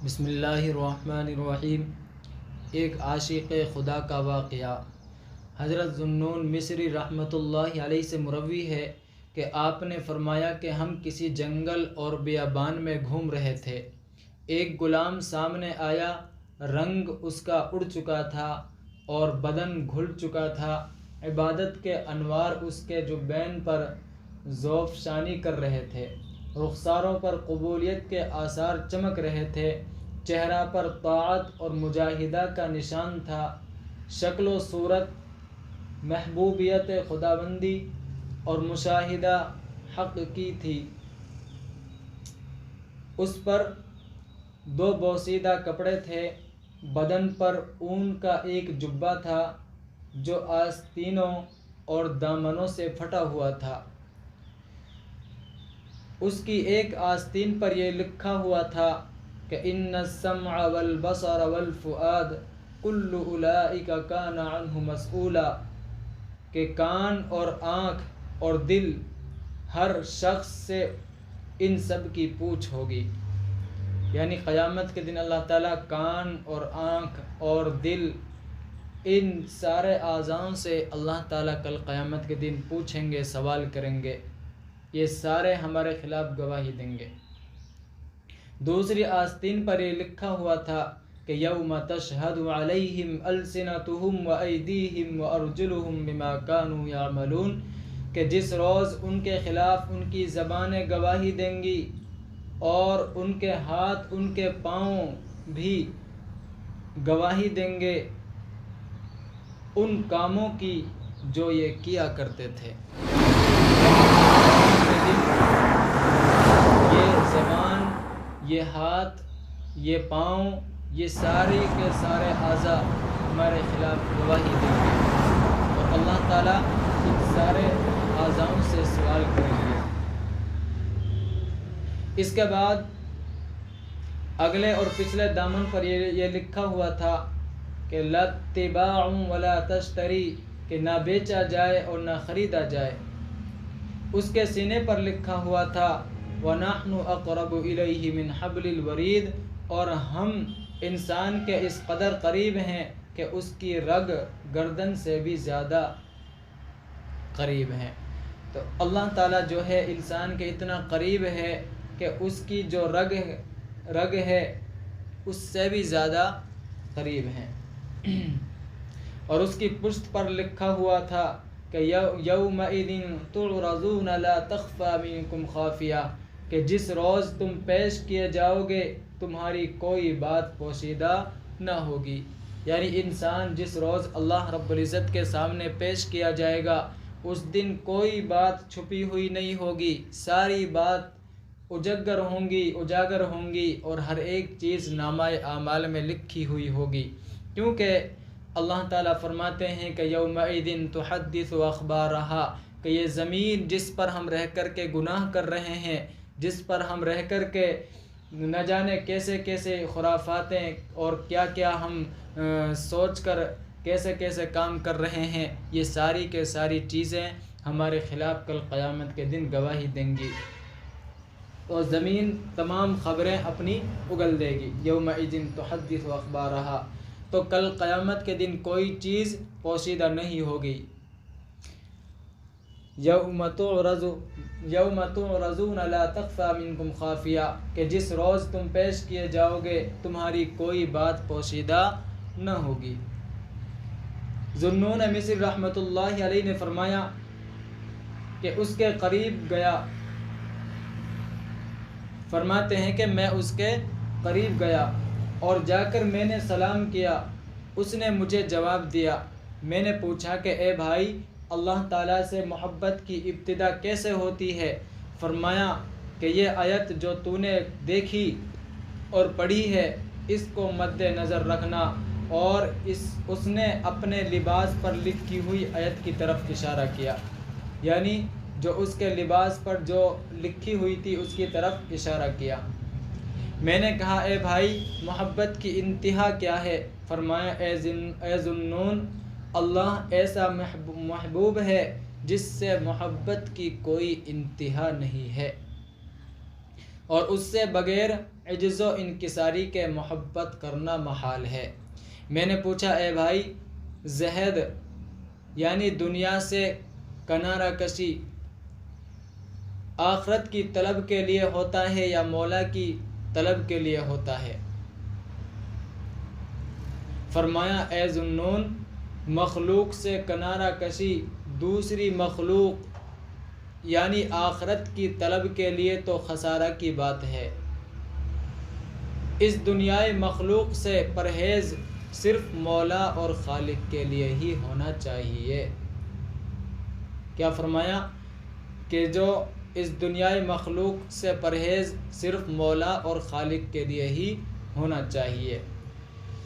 بسم اللہ الرحمن الرحیم۔ ایک عاشق خدا کا واقعہ۔ حضرت ذوالنون مصری رحمۃ اللہ علیہ سے مروی ہے کہ آپ نے فرمایا کہ ہم کسی جنگل اور بیابان میں گھوم رہے تھے۔ ایک غلام سامنے آیا، رنگ اس کا اڑ چکا تھا اور بدن گھل چکا تھا۔ عبادت کے انوار اس کے جبین پر زوفشانی کر رہے تھے، رخساروں پر قبولیت کے آثار چمک رہے تھے، چہرہ پر طاعت اور مجاہدہ کا نشان تھا، شکل و صورت محبوبیت خداوندی اور مشاہدہ حق کی تھی۔ اس پر 2 بوسیدہ کپڑے تھے، بدن پر اون کا ایک جبہ تھا جو آستینوں اور دامنوں سے پھٹا ہوا تھا۔ اس کی ایک آستین پر یہ لکھا ہوا تھا کہ ان السمع والبصر والفؤاد کل اولئک کان عنہ مسئولا، کہ کان اور آنکھ اور دل ہر شخص سے ان سب کی پوچھ ہوگی۔ یعنی قیامت کے دن اللہ تعالیٰ کان اور آنکھ اور دل ان سارے اعضاؤں سے اللہ تعالیٰ کل قیامت کے دن پوچھیں گے، سوال کریں گے، یہ سارے ہمارے خلاف گواہی دیں گے۔ دوسری آستین پر یہ لکھا ہوا تھا کہ یوم تشہد علیہم السنتہم وایدیہم وارجلہم بما کانوا یعملون، کہ جس روز ان کے خلاف ان کی زبانیں گواہی دیں گی اور ان کے ہاتھ ان کے پاؤں بھی گواہی دیں گے ان کاموں کی جو یہ کیا کرتے تھے۔ یہ زبان، یہ ہاتھ، یہ پاؤں، یہ سارے کے سارے اعضاء ہمارے خلاف گواہی دیں گے اور اللہ تعالیٰ ان سارے اعضاؤں سے سوال کریں گے۔ اس کے بعد اگلے اور پچھلے دامن پر یہ لکھا ہوا تھا کہ لا تباع ولا تشتری، کہ نہ بیچا جائے اور نہ خریدا جائے۔ اس کے سینے پر لکھا ہوا تھا وَنَحْنُ أَقْرَبُ إِلَيْهِ مِنْ حَبْلِ الْوَرِيدِ، اور ہم انسان کے اس قدر قریب ہیں کہ اس کی رگ گردن سے بھی زیادہ قریب ہیں۔ تو اللہ تعالیٰ جو ہے انسان کے اتنا قریب ہے کہ اس کی جو رگ ہے اس سے بھی زیادہ قریب ہیں۔ اور اس کی پشت پر لکھا ہوا تھا کہ یومئذ تعرضون لا تخفی منکم خافیہ، کہ جس روز تم پیش کیے جاؤ گے تمہاری کوئی بات پوشیدہ نہ ہوگی۔ یعنی انسان جس روز اللہ رب العزت کے سامنے پیش کیا جائے گا اس دن کوئی بات چھپی ہوئی نہیں ہوگی، ساری بات اجاگر ہوں گی اور ہر ایک چیز نامہ اعمال میں لکھی ہوئی ہوگی، کیونکہ اللہ تعالیٰ فرماتے ہیں کہ یومئذ تحدث اخبارہا، کہ یہ زمین جس پر ہم رہ کر کے گناہ کر رہے ہیں، جس پر ہم رہ کر کے نہ جانے کیسے کیسے خرافاتیں اور کیا کیا ہم سوچ کر کیسے کیسے کام کر رہے ہیں، یہ ساری کے ساری چیزیں ہمارے خلاف کل قیامت کے دن گواہی دیں گی اور زمین تمام خبریں اپنی اگل دے گی۔ یومئذ تحدث اخبارہا، تو کل قیامت کے دن کوئی چیز پوشیدہ نہیں ہوگی۔ یوم تعرضون لا تخفی منکم خافیہ، کہ جس روز تم پیش کیے جاؤ گے تمہاری کوئی بات پوشیدہ نہ ہوگی۔ ذوالنون مصری رحمۃ اللہ علیہ نے فرمایا کہ اس کے قریب گیا، فرماتے ہیں کہ میں اس کے قریب گیا اور جا کر میں نے سلام کیا، اس نے مجھے جواب دیا۔ میں نے پوچھا کہ اے بھائی، اللہ تعالیٰ سے محبت کی ابتدا کیسے ہوتی ہے؟ فرمایا کہ یہ آیت جو تو نے دیکھی اور پڑھی ہے اس کو مد نظر رکھنا، اور اس نے اپنے لباس پر لکھی ہوئی آیت کی طرف اشارہ کیا، یعنی جو اس کے لباس پر جو لکھی ہوئی تھی اس کی طرف اشارہ کیا۔ میں نے کہا اے بھائی، محبت کی انتہا کیا ہے؟ فرمایا اے ذوالنون، اللہ ایسا محبوب ہے جس سے محبت کی کوئی انتہا نہیں ہے۔ اور اس سے بغیر عجز و انکساری کے محبت کرنا محال ہے۔ میں نے پوچھا اے بھائی، زہد یعنی دنیا سے کنارہ کشی آخرت کی طلب کے لیے ہوتا ہے یا مولا کی طلب کے لیے ہوتا ہے؟ فرمایا اے ذوالنون، مخلوق سے کنارہ کشی دوسری مخلوق یعنی آخرت کی طلب کے لیے تو خسارہ کی بات ہے۔ اس دنیائے مخلوق سے پرہیز صرف مولا اور خالق کے لیے ہی ہونا چاہیے۔ کیا فرمایا کہ جو اس دنیائے مخلوق سے پرہیز صرف مولا اور خالق کے لیے ہی ہونا چاہیے۔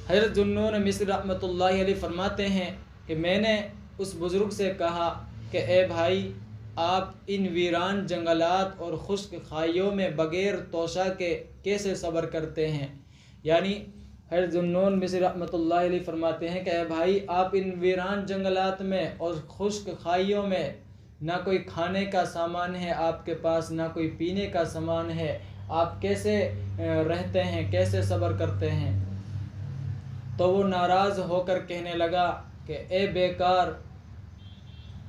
حضرت ذوالنون مصری رحمۃ اللہ علیہ فرماتے ہیں کہ میں نے اس بزرگ سے کہا کہ اے بھائی، آپ ان ویران جنگلات اور خشک خائیوں میں بغیر توشہ کے کیسے صبر کرتے ہیں؟ یعنی حضرت ذوالنون مصری رحمۃ اللہ علیہ فرماتے ہیں کہ اے بھائی، آپ ان ویران جنگلات میں اور خشک خائیوں میں نہ کوئی کھانے کا سامان ہے آپ کے پاس، نہ کوئی پینے کا سامان ہے، آپ کیسے رہتے ہیں، کیسے صبر کرتے ہیں؟ تو وہ ناراض ہو کر کہنے لگا کہ اے بیکار،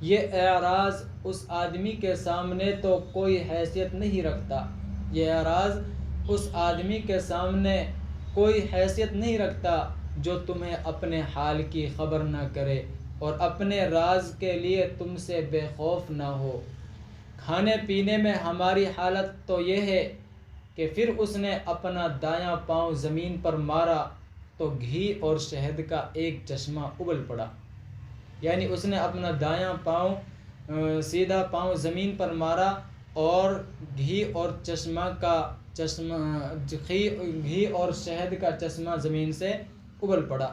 یہ اعراض اس آدمی کے سامنے تو کوئی حیثیت نہیں رکھتا، یہ اعراض اس آدمی کے سامنے کوئی حیثیت نہیں رکھتا جو تمہیں اپنے حال کی خبر نہ کرے اور اپنے راز کے لیے تم سے بے خوف نہ ہو۔ کھانے پینے میں ہماری حالت تو یہ ہے کہ پھر اس نے اپنا دایاں پاؤں زمین پر مارا تو گھی اور شہد کا ایک چشمہ ابل پڑا۔ یعنی اس نے اپنا دایاں پاؤں سیدھا پاؤں زمین پر مارا اور گھی اور گھی اور شہد کا چشمہ زمین سے ابل پڑا۔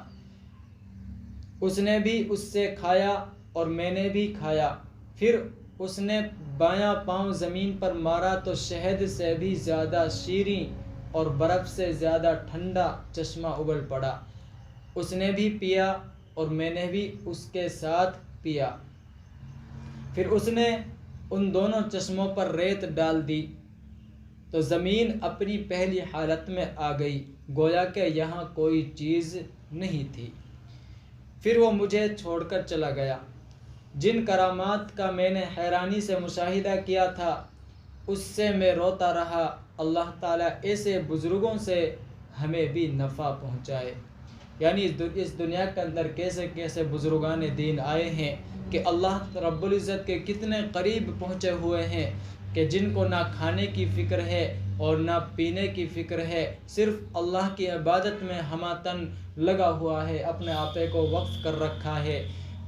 اس نے بھی اس سے کھایا اور میں نے بھی کھایا۔ پھر اس نے بایاں پاؤں زمین پر مارا تو شہد سے بھی زیادہ شیریں اور برف سے زیادہ ٹھنڈا چشمہ ابل پڑا۔ اس نے بھی پیا اور میں نے بھی اس کے ساتھ پیا۔ پھر اس نے ان دونوں چشموں پر ریت ڈال دی تو زمین اپنی پہلی حالت میں آ گئی، گویا کہ یہاں کوئی چیز نہیں تھی۔ پھر وہ مجھے چھوڑ کر چلا گیا۔ جن کرامات کا میں نے حیرانی سے مشاہدہ کیا تھا اس سے میں روتا رہا۔ اللہ تعالیٰ ایسے بزرگوں سے ہمیں بھی نفع پہنچائے۔ یعنی اس دنیا کے اندر کیسے کیسے بزرگان دین آئے ہیں کہ اللہ رب العزت کے کتنے قریب پہنچے ہوئے ہیں کہ جن کو نہ کھانے کی فکر ہے اور نہ پینے کی فکر ہے، صرف اللہ کی عبادت میں ہماتن لگا ہوا ہے، اپنے آپے کو وقف کر رکھا ہے۔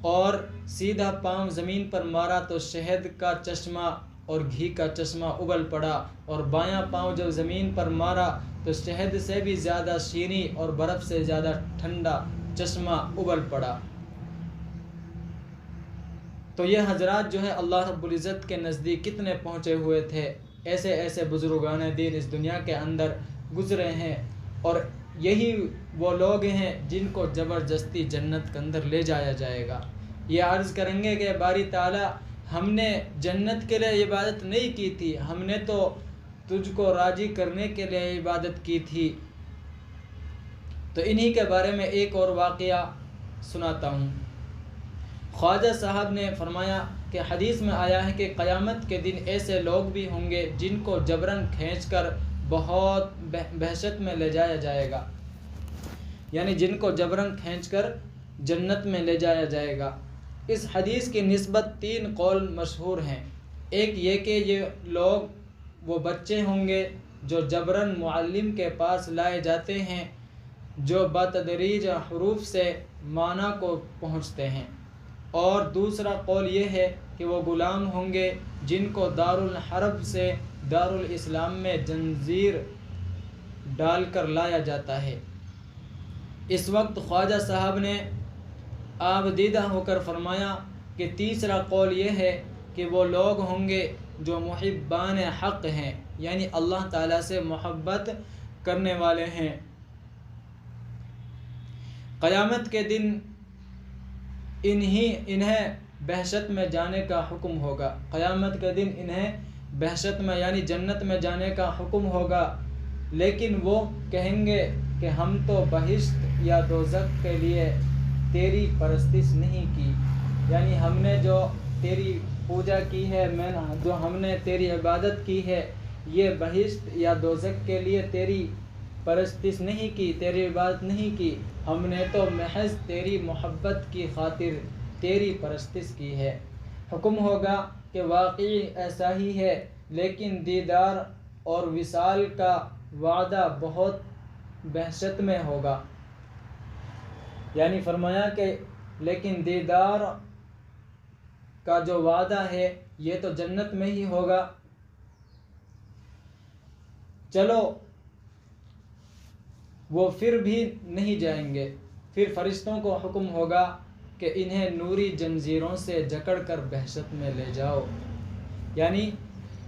اور سیدھا پاؤں زمین پر مارا تو شہد کا چشمہ اور گھی کا چشمہ ابل پڑا، اور بایاں پاؤں جب زمین پر مارا تو شہد سے بھی زیادہ شیریں اور برف سے زیادہ ٹھنڈا چشمہ ابل پڑا۔ تو یہ حضرات جو ہے اللہ رب العزت کے نزدیک کتنے پہنچے ہوئے تھے، ایسے ایسے بزرگان دین اس دنیا کے اندر گزرے ہیں، اور یہی وہ لوگ ہیں جن کو زبردستی جنت کے اندر لے جایا جائے گا۔ یہ عرض کریں گے کہ باری تعالیٰ، ہم نے جنت کے لیے عبادت نہیں کی تھی، ہم نے تو تجھ کو راضی کرنے کے لیے عبادت کی تھی۔ تو انہی کے بارے میں ایک اور واقعہ سناتا ہوں۔ خواجہ صاحب نے فرمایا کہ حدیث میں آیا ہے کہ قیامت کے دن ایسے لوگ بھی ہوں گے جن کو جبراً کھینچ کر بہت بہشت میں لے جایا جائے گا، یعنی جن کو جبراً کھینچ کر جنت میں لے جایا جائے گا۔ اس حدیث کی نسبت 3 قول مشہور ہیں۔ ایک یہ کہ یہ لوگ وہ بچے ہوں گے جو جبراً معلم کے پاس لائے جاتے ہیں، جو بتدریج حروف سے معنی کو پہنچتے ہیں۔ اور دوسرا قول یہ ہے کہ وہ غلام ہوں گے جن کو دارالحرب سے دارالاسلام میں زنجیر ڈال کر لایا جاتا ہے۔ اس وقت خواجہ صاحب نے آبدیدہ ہو کر فرمایا کہ تیسرا قول یہ ہے کہ وہ لوگ ہوں گے جو محبان حق ہیں، یعنی اللہ تعالیٰ سے محبت کرنے والے ہیں۔ قیامت کے دن انہیں بہشت میں جانے کا حکم ہوگا، قیامت کے دن انہیں بہشت میں یعنی جنت میں جانے کا حکم ہوگا، لیکن وہ کہیں گے کہ ہم تو بہشت یا دوزخ کے لیے تیری پرستش نہیں کی، یعنی ہم نے جو تیری پوجا کی ہے، جو ہم نے تیری عبادت کی ہے، یہ بہشت یا دوزخ کے لیے تیری پرستش نہیں کی، تیری عبادت نہیں کی، ہم نے تو محض تیری محبت کی خاطر تیری پرستش کی ہے۔ حکم ہوگا کہ واقعی ایسا ہی ہے، لیکن دیدار اور وصال کا وعدہ بہت بہشت میں ہوگا، یعنی فرمایا کہ لیکن دیدار کا جو وعدہ ہے یہ تو جنت میں ہی ہوگا۔ چلو وہ پھر بھی نہیں جائیں گے، پھر فرشتوں کو حکم ہوگا کہ انہیں نوری زنجیروں سے جکڑ کر بہشت میں لے جاؤ، یعنی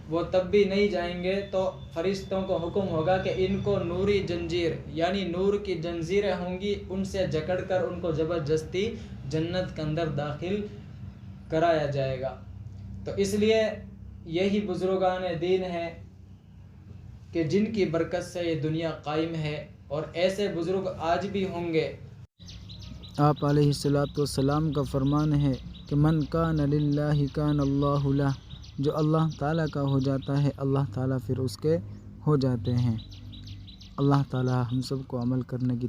وہ تب بھی نہیں جائیں گے تو فرشتوں کو حکم ہوگا کہ ان کو نوری زنجیر یعنی نور کی زنجیریں ہوں گی، ان سے جکڑ کر ان کو زبردستی جنت کے اندر داخل کرایا جائے گا۔ تو اس لیے یہی بزرگان دین ہیں کہ جن کی برکت سے یہ دنیا قائم ہے، اور ایسے بزرگ آج بھی ہوں گے۔ آپ علیہ الصلوۃ والسلام کا فرمان ہے کہ من کان للہ کان اللہ لہ، جو اللہ تعالیٰ کا ہو جاتا ہے اللہ تعالیٰ پھر اس کے ہو جاتے ہیں۔ اللہ تعالیٰ ہم سب کو عمل کرنے کی